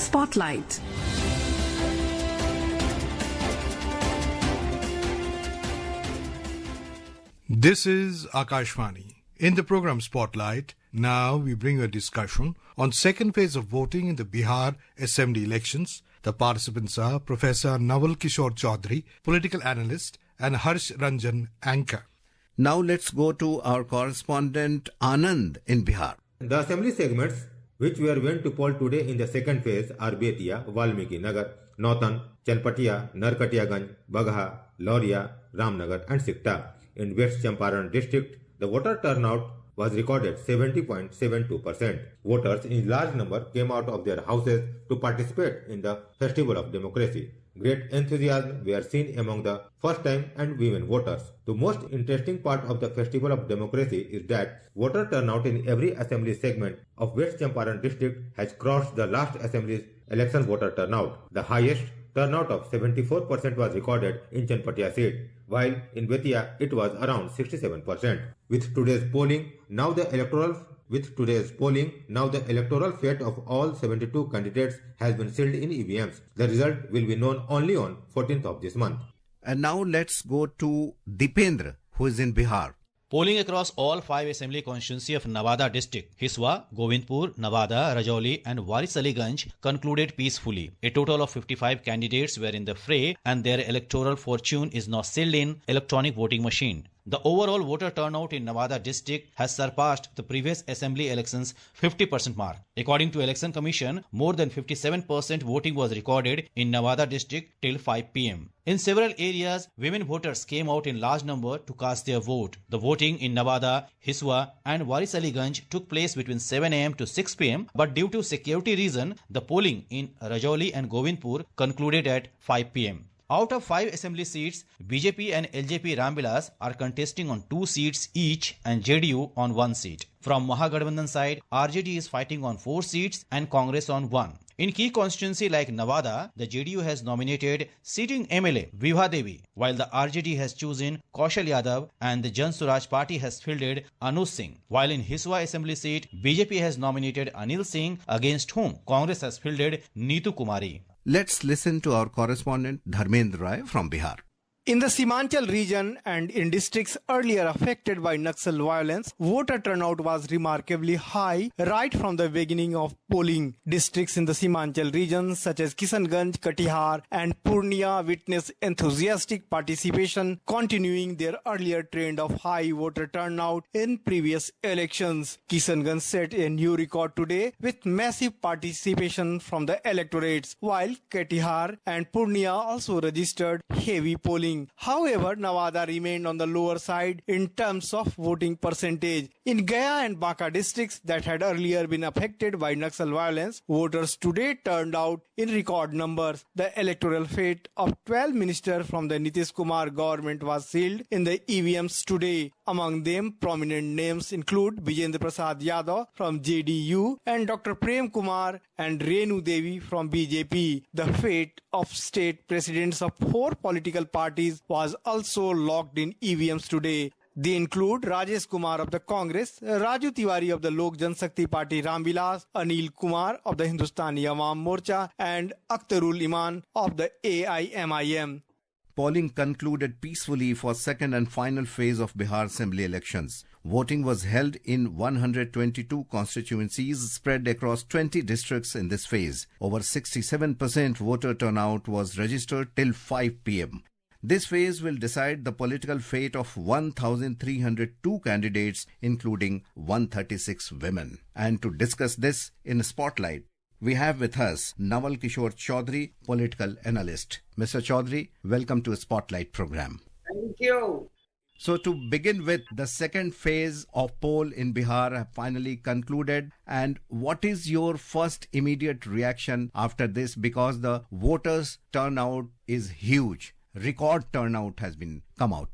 Spotlight. This is Akashvani. In the program Spotlight, now we bring a discussion on second phase of voting in the Bihar Assembly elections. The participants are Professor Nawal Kishore Chaudhary, political analyst, and Ranjan, anchor. Now let's go to our correspondent Anand in Bihar. The assembly segments which we are going to poll today in the second phase are Betia, Valmiki Nagar, Nautan, Chanpatia, Narkatiyaganj, Bagha, Lauria, Ramnagar and Sikta. In West Champaran district, the voter turnout was recorded 70.72%. Voters in large number came out of their houses to participate in the Festival of Democracy. Great enthusiasm were seen among the first-time and women voters. The most interesting part of the Festival of Democracy is that voter turnout in every assembly segment of West Champaran district has crossed the last assembly's election voter turnout. The highest turnout of 74% was recorded in Chanpatia seat, while in Betia it was around 67%. With today's polling, now the electoral fate of all 72 candidates has been sealed in EVMs. The result will be known only on 14th of this month. And now let's go to Dipendra, who is in Bihar. Polling across all 5 assembly constituency of Nawada district, Hiswa, Govindpur, Nawada, Rajouri and Warisaliganj concluded peacefully. A total of 55 candidates were in the fray and their electoral fortune is now sealed in electronic voting machine. The overall voter turnout in Nawada district has surpassed the previous assembly elections 50% mark. According to Election Commission, more than 57% voting was recorded in Nawada district till 5 pm. In several areas, women voters came out in large number to cast their vote. The voting in Nawada, Hiswa and Warisaliganj took place between 7 am to 6 pm, but due to security reason, the polling in Rajouri and Govindpur concluded at 5 pm. Out of 5 assembly seats, BJP and LJP Ramvilas are contesting on 2 seats each and JDU on 1 seat. From Mahagathbandhan side, RJD is fighting on 4 seats and Congress on 1. In key constituency like Nawada, the JDU has nominated sitting MLA Vibha Devi, while the RJD has chosen Kaushal Yadav and the Jan Suraj Party has fielded Anuj Singh. While in Hiswa assembly seat, BJP has nominated Anil Singh, against whom Congress has fielded Neetu Kumari. Let's listen to our correspondent Dharmendra Rai from Bihar. In the Simanchal region and in districts earlier affected by Naxal violence, voter turnout was remarkably high right from the beginning of polling. Districts in the Simanchal region such as Kishanganj, Katihar and Purnia witnessed enthusiastic participation, continuing their earlier trend of high voter turnout in previous elections. Kishanganj set a new record today with massive participation from the electorates, while Katihar and Purnia also registered heavy polling. However, Nawada remained on the lower side in terms of voting percentage. In Gaya and Banka districts that had earlier been affected by Naxal violence, voters today turned out in record numbers. The electoral fate of 12 ministers from the Nitish Kumar government was sealed in the EVMs today. Among them, prominent names include Vijendra Prasad Yadav from JDU and Dr. Prem Kumar and Renu Devi from BJP. The fate of state presidents of 4 political parties was also locked in EVMs today. They include Rajesh Kumar of the Congress, Raju Tiwari of the Lok Janshakti Party Ramvilas, Anil Kumar of the Hindustani Awam Morcha and Akhtarul Iman of the AIMIM. Polling concluded peacefully for second and final phase of Bihar Assembly elections. Voting was held in 122 constituencies spread across 20 districts in this phase. Over 67% voter turnout was registered till 5 pm. This phase will decide the political fate of 1,302 candidates, including 136 women. And to discuss this in Spotlight, we have with us Nawal Kishore Chaudhary, political analyst. Mr. Chaudhary, welcome to a Spotlight program. Thank you. So to begin with, the second phase of poll in Bihar have finally concluded. And what is your first immediate reaction after this? Because the voters' turnout is huge. Record turnout has been come out.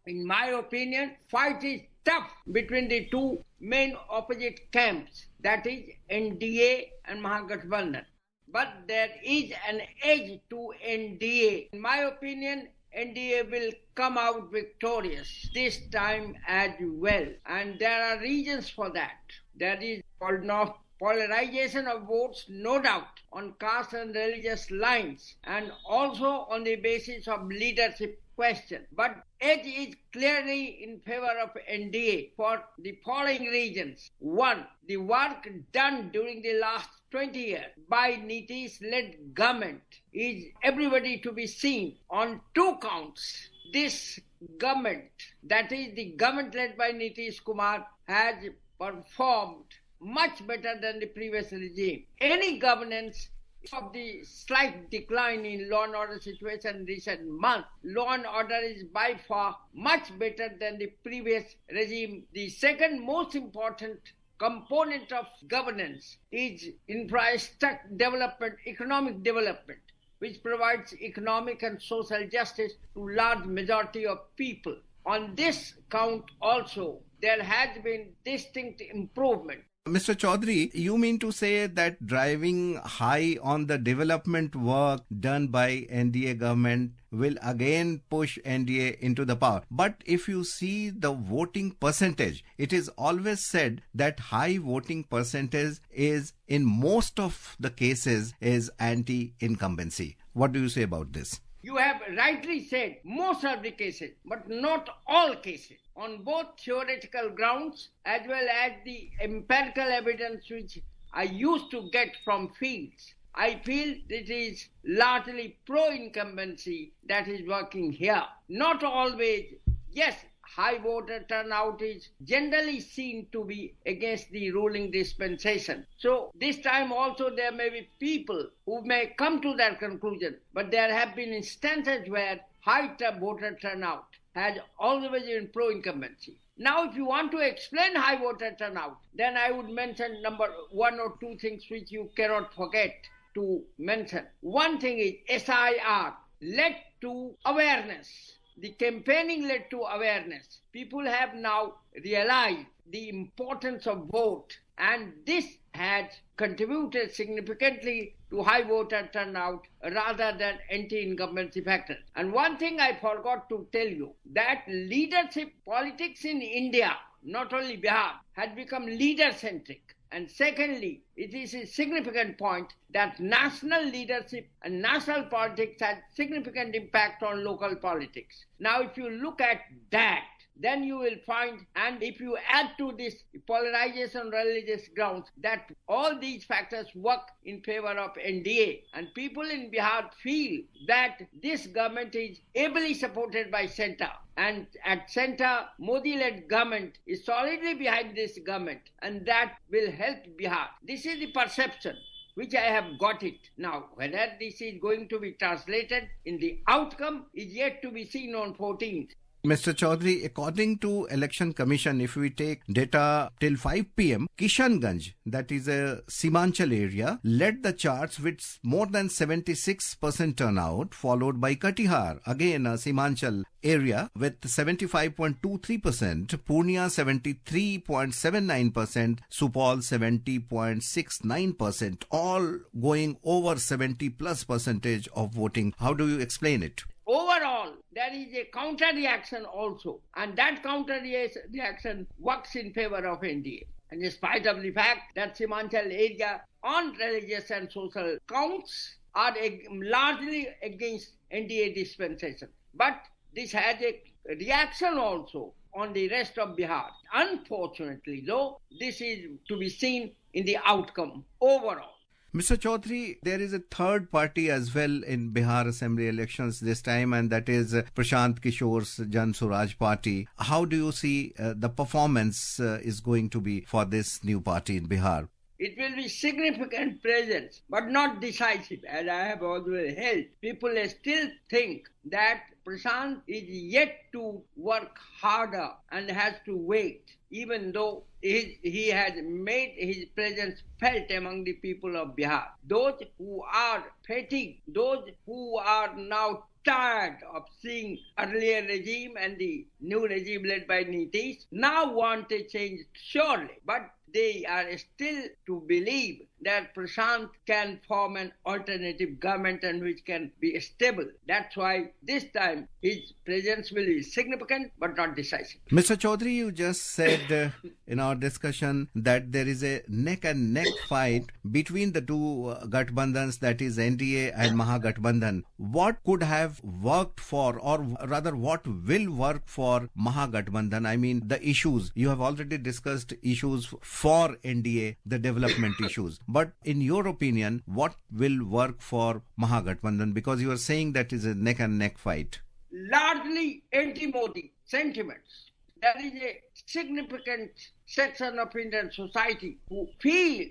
In my opinion, fight is tough between the two main opposite camps, that is NDA and Mahagathbandhan. But there is an edge to NDA. In my opinion, NDA will come out victorious this time as well. And there are reasons for that. There is called North polarization of votes, no doubt, on caste and religious lines, and also on the basis of leadership question. But edge is clearly in favor of NDA for the following reasons. One, the work done during the last 20 years by Nitish-led government is everybody to be seen on two counts. This government, that is the government led by Nitish Kumar, has performed much better than the previous regime. Any governance of the slight decline in law and order situation in recent months, law and order is by far much better than the previous regime. The second most important component of governance is infrastructure development, economic development, which provides economic and social justice to large majority of people. On this count also, there has been distinct improvement. Mr. Chaudhary, you mean to say that driving high on the development work done by NDA government will again push NDA into the power? But if you see the voting percentage, it is always said that high voting percentage is, in most of the cases, is anti-incumbency. What do you say about this? You have rightly said most of the cases, but not all cases. On both theoretical grounds as well as the empirical evidence which I used to get from fields, I feel it is largely pro-incumbency that is working here. Not always. Yes, high voter turnout is generally seen to be against the ruling dispensation. So this time also there may be people who may come to that conclusion, but there have been instances where high voter turnout has always been pro-incumbency. Now if you want to explain high voter turnout, then I would mention number one or two things which you cannot forget to mention. One thing is SIR led to awareness. The campaigning led to awareness. People have now realized the importance of vote, and this has contributed significantly to high voter turnout rather than anti-incumbency factors. And one thing I forgot to tell you, that leadership politics in India, not only Bihar, has become leader-centric. And secondly, it is a significant point that national leadership and national politics has significant impact on local politics. Now, if you look at that, then you will find, and if you add to this polarization on religious grounds, that all these factors work in favor of NDA. And people in Bihar feel that this government is ably supported by center. And at center, Modi-led government is solidly behind this government, and that will help Bihar. This is the perception which I have got it. Now, whether this is going to be translated in the outcome is yet to be seen on 14th. Mr. Chaudhary, according to Election Commission, if we take data till 5 p.m., Kishanganj, that is a Simanchal area, led the charts with more than 76% turnout, followed by Katihar, again a Simanchal area with 75.23%, Purnia 73.79%, Supal 70.69%, all going over 70 plus percentage of voting. How do you explain it? Overall, there is a counter-reaction also, and that counter-reaction works in favor of NDA. And in spite of the fact that Simanchal area on religious and social counts are largely against NDA dispensation. But this has a reaction also on the rest of Bihar. Unfortunately, though, this is to be seen in the outcome overall. Mr. Chaudhary, there is a third party as well in Bihar Assembly elections this time, and that is Prashant Kishore's Jan Swaraj party. How do you see the performance is going to be for this new party in Bihar? It will be significant presence, but not decisive, as I have always held. People still think that Prashant is yet to work harder and has to wait, even though he has made his presence felt among the people of Bihar. Those who are fatigued, those who are now tired of seeing earlier regime and the new regime led by Nitish, now want a change surely. But they are still to believe that Prashant can form an alternative government and which can be stable. That's why this time his presence will be significant but not decisive. Mr. Chaudhary, you just said in our discussion that there is a neck and neck fight between the two Gathbandhans, that is NDA and Mahagathbandhan. What could have worked for, or rather what will work for Mahagathbandhan? I mean, the issues. You have already discussed issues for NDA, the development issues. But in your opinion, what will work for Mahagathbandhan? Because you are saying that is a neck and neck fight. Largely anti-Modi sentiments. There is a significant section of Indian society who feels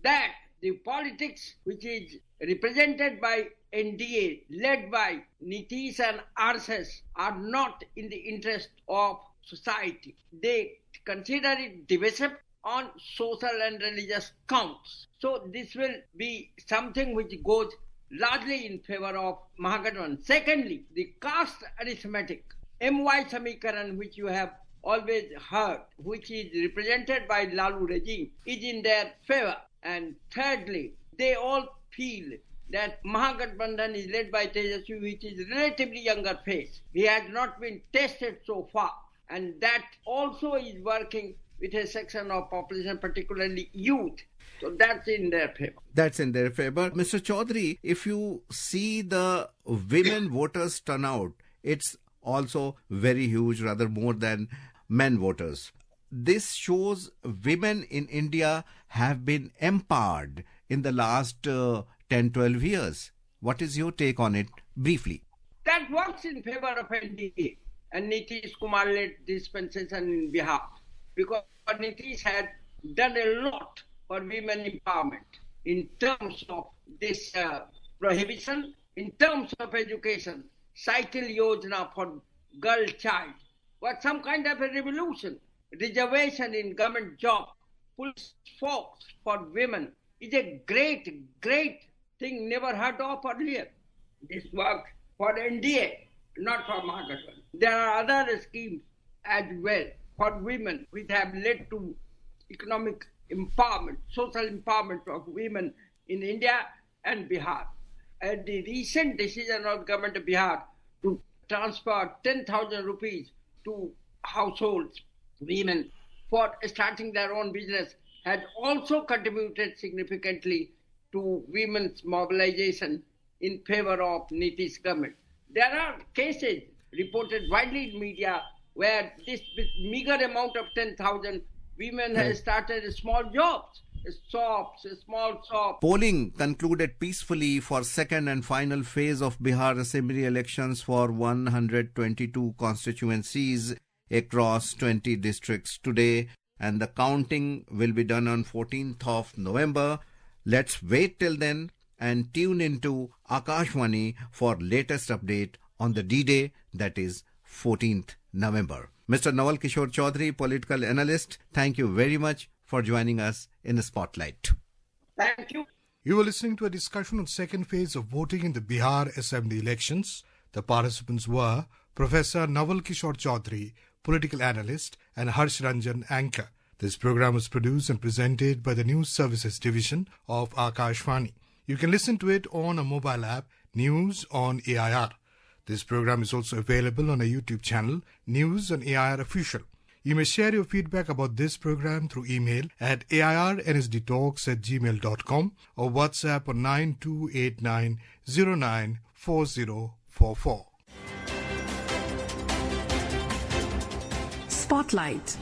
that the politics which is represented by NDA, led by Nitish and RSS, are not in the interest of society. They consider it divisive on social and religious counts. So this will be something which goes largely in favor of Mahagathbandhan. Secondly, the caste arithmetic, MY Samikaran, which you have always heard, which is represented by Lalu regime, is in their favor. And thirdly, they all feel that Mahagathbandhan is led by Tejaswi, which is relatively younger face. He has not been tested so far, and that also is working with a section of population, particularly youth. So that's in their favor. That's in their favor. Mr. Chaudhary, if you see the women voters turnout, it's also very huge, rather more than men voters. This shows women in India have been empowered in the last 10-12 years. What is your take on it, briefly? That works in favor of NDA and Nitish Kumar-led dispensation in Bihar, because Nitish had done a lot for women empowerment in terms of this prohibition, in terms of education. Cycle Yojana for girl child was some kind of a revolution. Reservation in government job, police force for women is a great thing never heard of earlier. This worked for NDA, not for Mahagathbandhan. There are other schemes as well for women which have led to economic empowerment, social empowerment of women in India and Bihar. And the recent decision of the government of Bihar to transfer 10,000 rupees to households, women, for starting their own business has also contributed significantly to women's mobilization in favor of Nitish government. There are cases reported widely in media where this meager amount of 10,000 women have started small jobs, shops, small shops. Polling concluded peacefully for second and final phase of Bihar Assembly elections for 122 constituencies across 20 districts today, and the counting will be done on 14th of November. Let's wait till then and tune into Akashvani for latest update on the D-Day, that is 14th November. Mr. Nawal Kishore Chaudhary, political analyst, thank you very much for joining us in the Spotlight. Thank you. You were listening to a discussion on second phase of voting in the Bihar Assembly elections. The participants were Professor Nawal Kishore Chaudhary, political analyst, and Harsh Ranjan, anchor. This program was produced and presented by the News Services Division of Akashvani. You can listen to it on a mobile app, News on AIR. This program is also available on a YouTube channel, News on AIR Official. You may share your feedback about this program through email at airnsdtalks@gmail.com or WhatsApp on 9289094044. Spotlight.